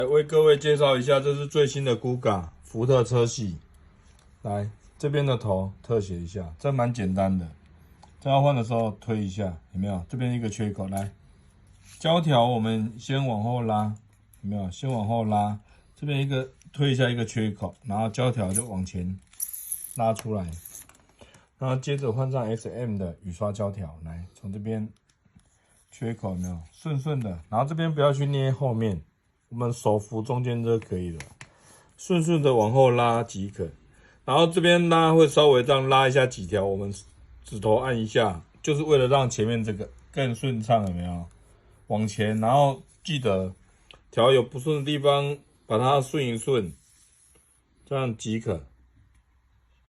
来为各位介绍一下，这是最新的 Kuga 福特车系。来，这边的头特写一下，这蛮简单的。这要换的时候推一下，有没有？这边一个缺口，来，胶条我们先往后拉，有没有？先往后拉，这边一个推一下一个缺口，然后胶条就往前拉出来，然后接着换上 SM 的雨刷胶条，来，从这边缺口有没有顺顺的，然后这边不要去捏后面。我们手扶中间就可以了，顺顺的往后拉即可。然后这边拉会稍微这样拉一下几条，我们指头按一下，就是为了让前面这个更顺畅，有没有？往前，然后记得条有不顺的地方，把它顺一顺，这样即可。